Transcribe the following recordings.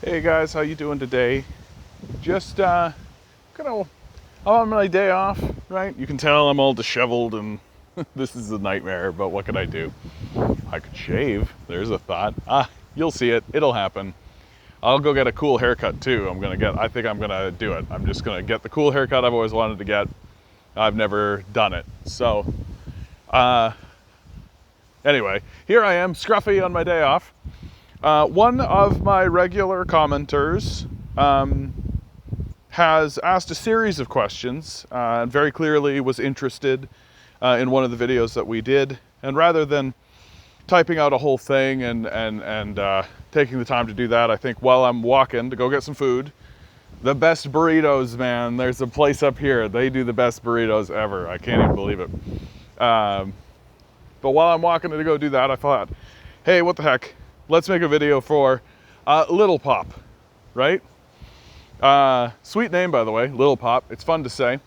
Hey guys, how you doing today? Just I'm on my day off, right? You can tell I'm all disheveled and this is a nightmare, but what could I do? I could shave. There's a thought. You'll see it. It'll happen. I'll go get a cool haircut too. I think I'm gonna do it. I'm just gonna get the cool haircut I've always wanted to get. I've never done it. So, anyway, here I am, scruffy on my day off. One of my regular commenters has asked a series of questions and very clearly was interested in one of the videos that we did. And rather than typing out a whole thing and taking the time to do that, I think while I'm walking to go get some food, the best burritos, man, there's a place up here. They do the best burritos ever. I can't even believe it. But while I'm walking to go do that, I thought, hey, what the heck? Let's make a video for Lil Pop, right? Sweet name, by the way, Lil Pop. It's fun to say.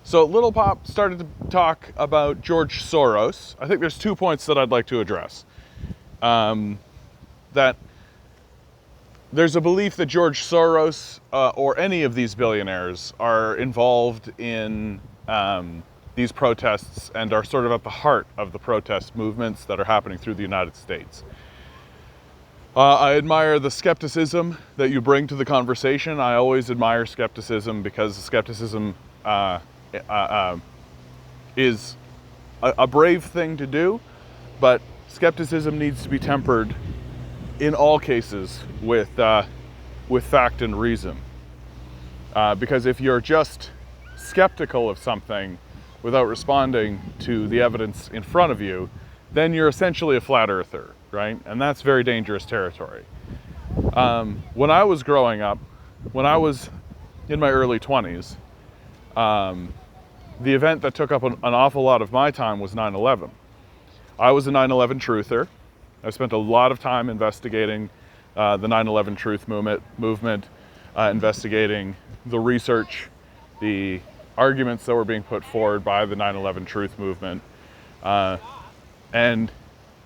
So Lil Pop started to talk about George Soros. I think there's 2 points that I'd like to address. That there's a belief that George Soros or any of these billionaires are involved in these protests and are sort of at the heart of the protest movements that are happening through the United States. I admire the skepticism that you bring to the conversation. I always admire skepticism because skepticism is a brave thing to do, but skepticism needs to be tempered in all cases with fact and reason. Because if you're just skeptical of something without responding to the evidence in front of you, then you're essentially a flat earther, right? And that's very dangerous territory. When I was growing up, when I was in my early 20s, the event that took up an awful lot of my time was 9/11. I was a 9/11 truther. I spent a lot of time investigating the 9/11 truth movement, investigating the research, the arguments that were being put forward by the 9/11 truth movement, and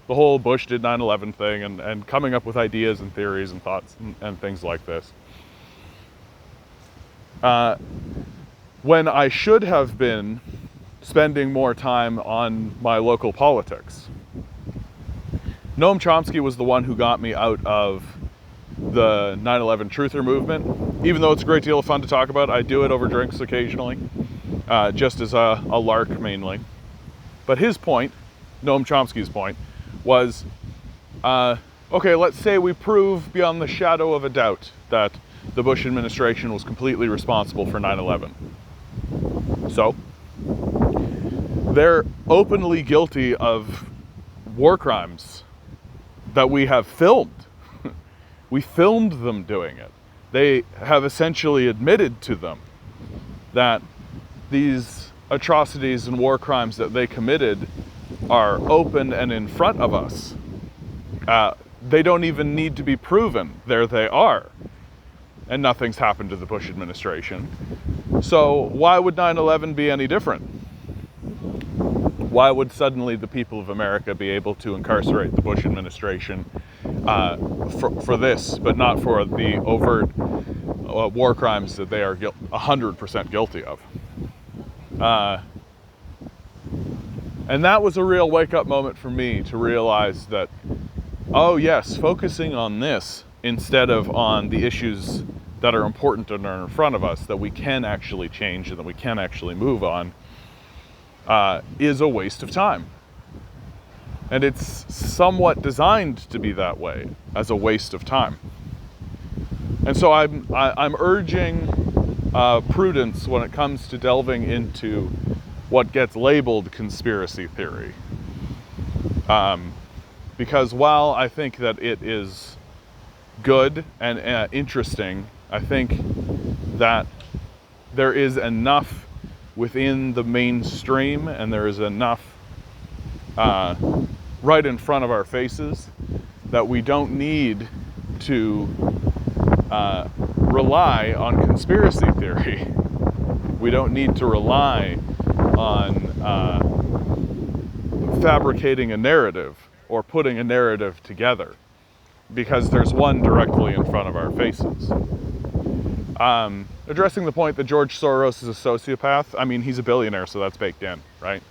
the whole Bush did 9/11 thing, and coming up with ideas and theories and thoughts and things like this. When I should have been spending more time on my local politics, Noam Chomsky was the one who got me out of the 9/11 truther movement. Even though it's a great deal of fun to talk about, I do it over drinks occasionally, just as a lark mainly. But his point, Noam Chomsky's point, was, okay, let's say we prove beyond the shadow of a doubt that the Bush administration was completely responsible for 9/11. So, they're openly guilty of war crimes that we have filmed. We filmed them doing it. They have essentially admitted to them that these atrocities and war crimes that they committed are open and in front of us. They don't even need to be proven. There they are. And nothing's happened to the Bush administration. So why would 9/11 be any different? Why would suddenly the people of America be able to incarcerate the Bush administration for this, but not for the overt war crimes that they are 100% guilty of? And that was a real wake-up moment for me to realize that, oh yes, focusing on this instead of on the issues that are important and are in front of us, that we can actually change and that we can actually move on, is a waste of time. And it's somewhat designed to be that way, as a waste of time. And so I'm urging prudence when it comes to delving into what gets labeled conspiracy theory. Because while I think that it is good and interesting, I think that there is enough within the mainstream and there is enough right in front of our faces that we don't need to rely on conspiracy theory. We don't need to rely on fabricating a narrative or putting a narrative together. because there's one directly in front of our faces. Addressing the point that George Soros is a sociopath, I mean, he's a billionaire, so that's baked in, right?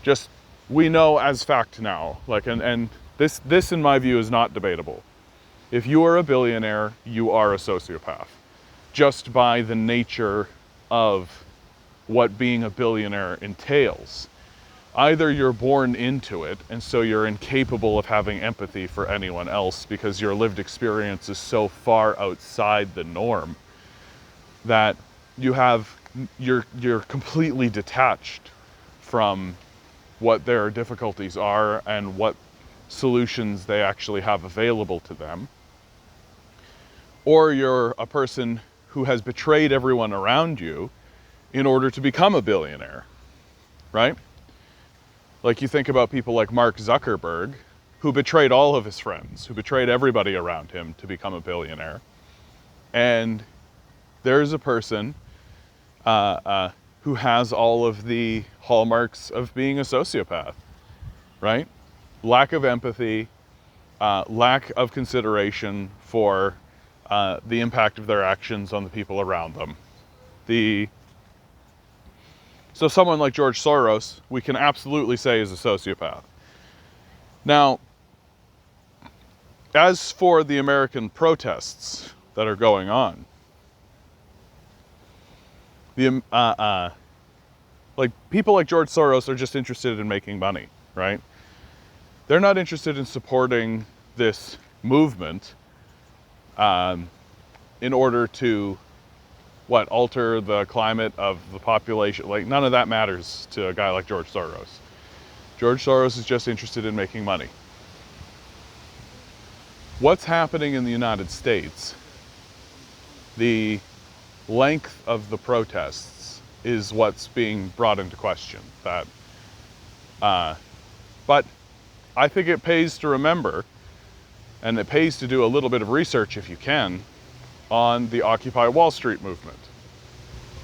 Just, we know as fact now, like, and this in my view is not debatable. If you are a billionaire, you are a sociopath, just by the nature of what being a billionaire entails. Either you're born into it, and so you're incapable of having empathy for anyone else because your lived experience is so far outside the norm that you're completely detached from what their difficulties are and what solutions they actually have available to them. Or you're a person who has betrayed everyone around you in order to become a billionaire, right? Like, you think about people like Mark Zuckerberg, who betrayed all of his friends, who betrayed everybody around him to become a billionaire. And there's a person who has all of the hallmarks of being a sociopath, right? Lack of empathy, lack of consideration for the impact of their actions on the people around them. So someone like George Soros, we can absolutely say is a sociopath. Now, as for the American protests that are going on, like, people like George Soros are just interested in making money, right? They're not interested in supporting this movement in order to alter the climate of the population. Like, none of that matters to a guy like George Soros. George Soros is just interested in making money. What's happening in the United States, the length of the protests is what's being brought into question. But I think it pays to remember, and it pays to do a little bit of research if you can, on the Occupy Wall Street movement.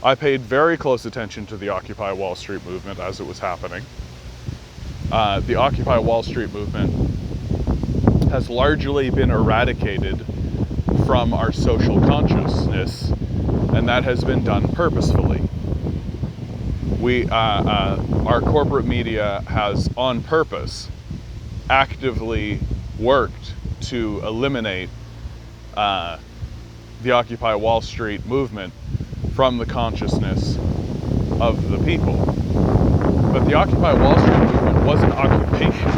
I paid very close attention to the Occupy Wall Street movement as it was happening. The Occupy Wall Street movement has largely been eradicated from our social consciousness, and that has been done purposefully. Our corporate media has, on purpose, actively worked to eliminate the Occupy Wall Street movement from the consciousness of the people. But the Occupy Wall Street movement was an occupation.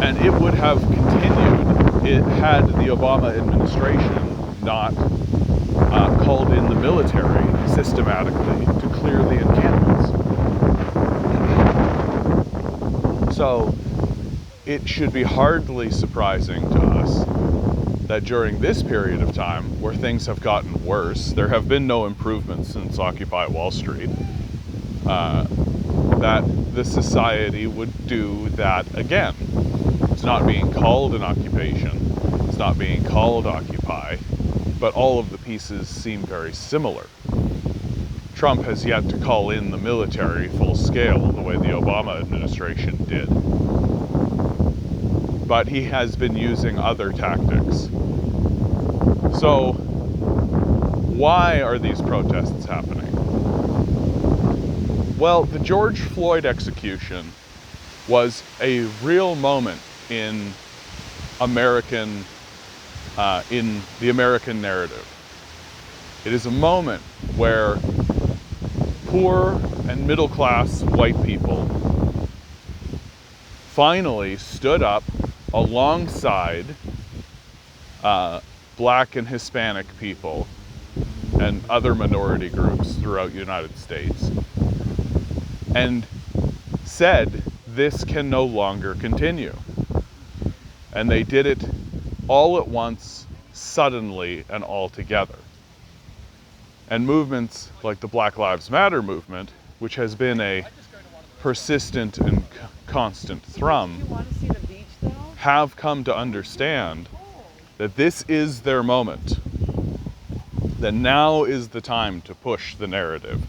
And it would have continued had the Obama administration not called in the military systematically to clear the encampments. So it should be hardly surprising to us that during this period of time, where things have gotten worse, there have been no improvements since Occupy Wall Street, that the society would do that again. It's not being called an occupation, it's not being called Occupy, but all of the pieces seem very similar. Trump has yet to call in the military full scale the way the Obama administration did. But he has been using other tactics. So, why are these protests happening? Well, the George Floyd execution was a real moment in the American narrative. It is a moment where poor and middle-class white people finally stood up alongside Black and Hispanic people and other minority groups throughout the United States and said, this can no longer continue. And they did it all at once, suddenly, and all together. And movements like the Black Lives Matter movement, which has been a persistent and constant thrum, have come to understand that this is their moment. That now is the time to push the narrative.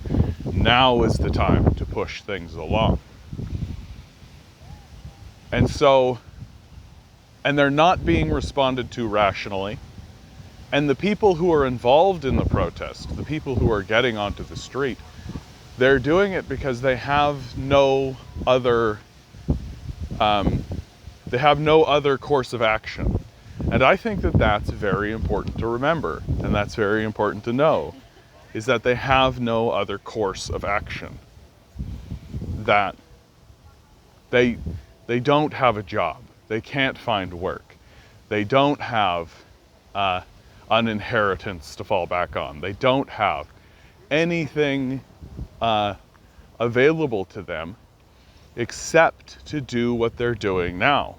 Now is the time to push things along. And so and they're not being responded to rationally. And the people who are involved in the protest, the people who are getting onto the street, they're doing it because they have no other course of action. And I think that that's very important to remember, and that's very important to know, is that they have no other course of action. That they don't have a job. They can't find work. They don't have an inheritance to fall back on. They don't have anything available to them except to do what they're doing now,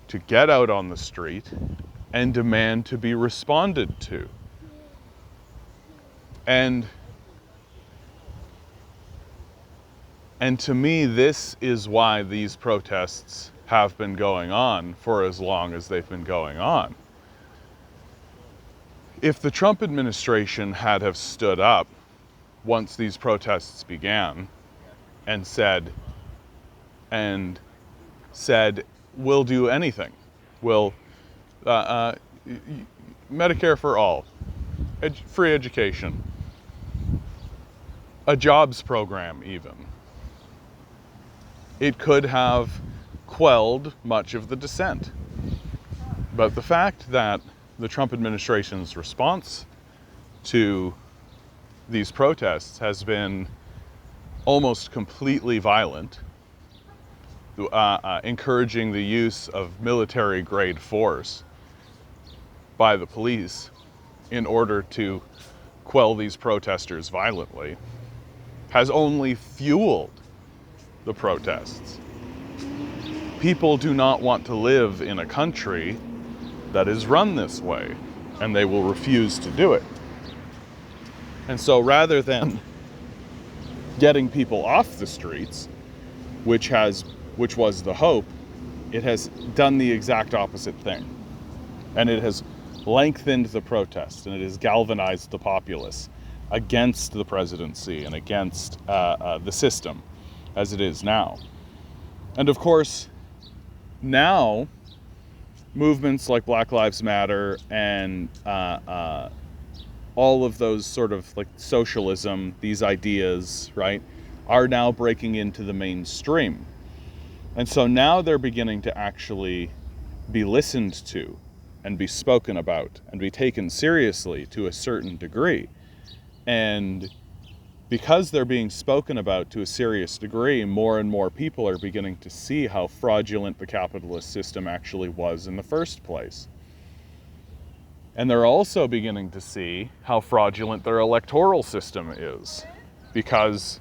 to get out on the street and demand to be responded to. And to me, this is why these protests have been going on for as long as they've been going on. If the Trump administration had have stood up once these protests began and said, we'll do anything, we'll Medicare for all, free education, a jobs program even, it could have quelled much of the dissent. But the fact that the Trump administration's response to these protests has been almost completely violent, encouraging the use of military-grade force by the police in order to quell these protesters violently, has only fueled the protests. People do not want to live in a country that is run this way, and they will refuse to do it. And so rather than getting people off the streets, which was the hope, it has done the exact opposite thing. And it has lengthened the protest, and it has galvanized the populace against the presidency and against the system as it is now. And of course, now movements like Black Lives Matter and all of those sort of like socialism, these ideas, right, are now breaking into the mainstream. And so now they're beginning to actually be listened to and be spoken about and be taken seriously to a certain degree. And because they're being spoken about to a serious degree, more and more people are beginning to see how fraudulent the capitalist system actually was in the first place. And they're also beginning to see how fraudulent their electoral system is, because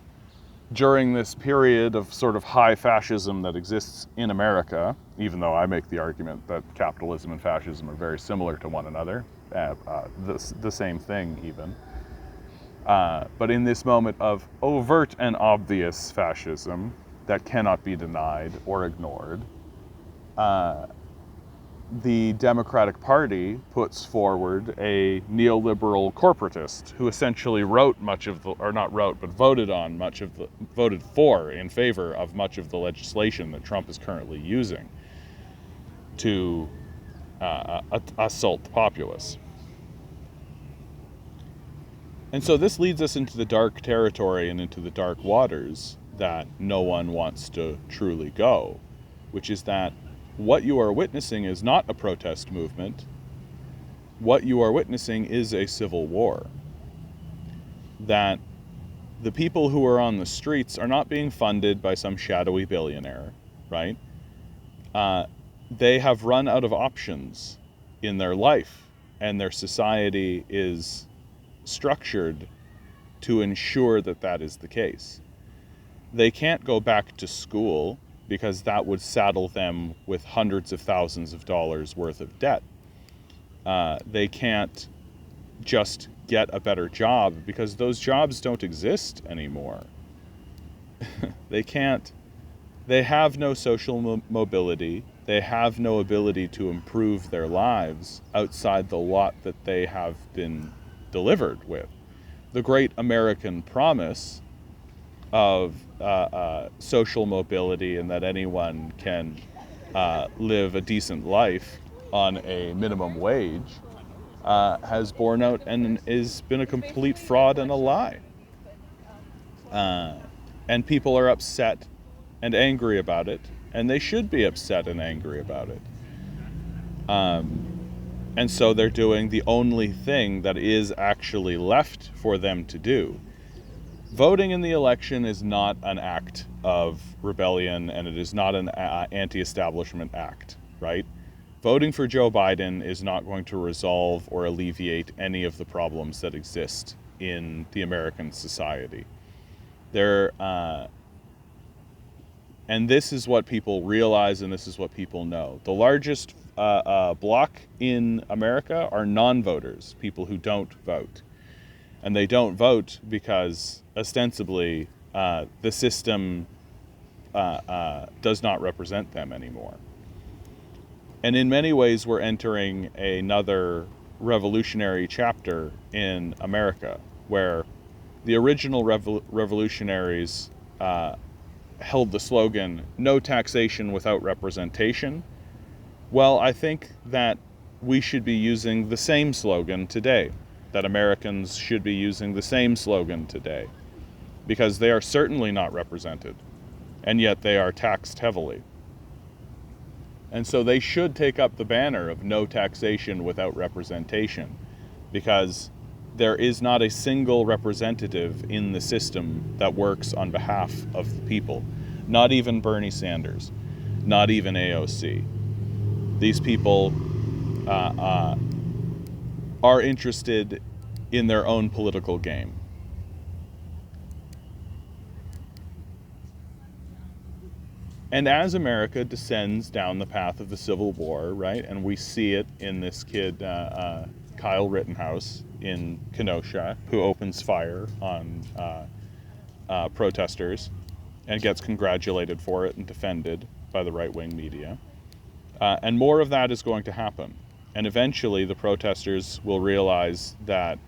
during this period of sort of high fascism that exists in America, even though I make the argument that capitalism and fascism are very similar to one another, the same thing even, but in this moment of overt and obvious fascism that cannot be denied or ignored, the Democratic Party puts forward a neoliberal corporatist who essentially voted for in favor of much of the legislation that Trump is currently using to assault the populace. And so this leads us into the dark territory and into the dark waters that no one wants to truly go, which is that what you are witnessing is not a protest movement. What you are witnessing is a civil war. That the people who are on the streets are not being funded by some shadowy billionaire, right? They have run out of options in their life, and their society is structured to ensure that that is the case. They can't go back to school because that would saddle them with hundreds of thousands of dollars worth of debt. They can't just get a better job because those jobs don't exist anymore. They have no social mobility. They have no ability to improve their lives outside the lot that they have been delivered with. The great American promise of social mobility and that anyone can live a decent life on a minimum wage has borne out and has been a complete fraud and a lie. And people are upset and angry about it, and they should be upset and angry about it. And so they're doing the only thing that is actually left for them to do. Voting in the election is not an act of rebellion, and it is not an anti-establishment act, right? Voting for Joe Biden is not going to resolve or alleviate any of the problems that exist in the American society. And this is what people realize, and this is what people know. The largest block in America are non-voters, people who don't vote. And they don't vote because, ostensibly, the system does not represent them anymore. And in many ways, we're entering another revolutionary chapter in America, where the original revolutionaries held the slogan, "No taxation without representation." Well, I think that we should be using the same slogan today, that Americans should be using the same slogan today, because they are certainly not represented, and yet they are taxed heavily. And so they should take up the banner of no taxation without representation, because there is not a single representative in the system that works on behalf of the people. Not even Bernie Sanders, not even AOC. These people are interested in their own political game. And as America descends down the path of the Civil War, right, and we see it in this kid, Kyle Rittenhouse in Kenosha, who opens fire on protesters and gets congratulated for it and defended by the right-wing media. And more of that is going to happen. And eventually the protesters will realize that,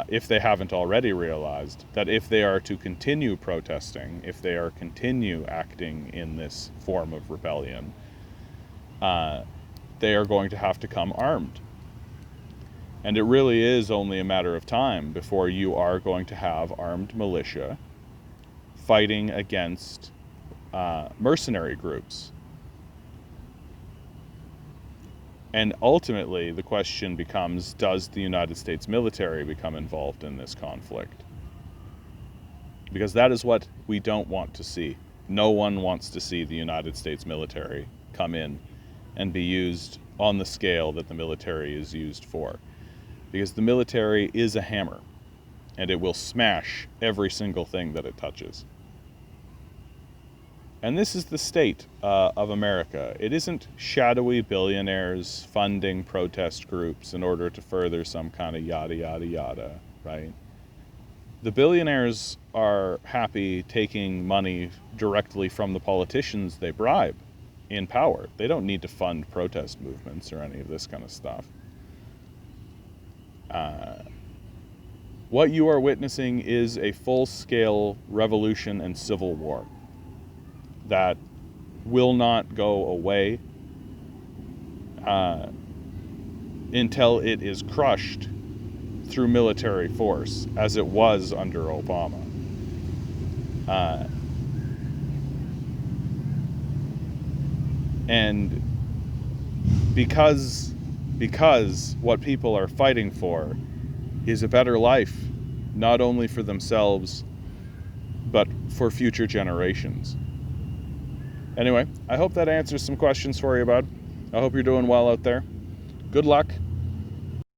if they haven't already realized, that if they are to continue protesting, if they are continue acting in this form of rebellion, they are going to have to come armed. And it really is only a matter of time before you are going to have armed militia fighting against mercenary groups. And ultimately, the question becomes, does the United States military become involved in this conflict? Because that is what we don't want to see. No one wants to see the United States military come in and be used on the scale that the military is used for. Because the military is a hammer, and it will smash every single thing that it touches. And this is the state of America. It isn't shadowy billionaires funding protest groups in order to further some kind of yada, yada, yada, right? The billionaires are happy taking money directly from the politicians they bribe in power. They don't need to fund protest movements or any of this kind of stuff. What you are witnessing is a full-scale revolution and civil war that will not go away until it is crushed through military force, as it was under Obama. And because what people are fighting for is a better life, not only for themselves, but for future generations. Anyway, I hope that answers some questions for you, bud. I hope you're doing well out there. Good luck.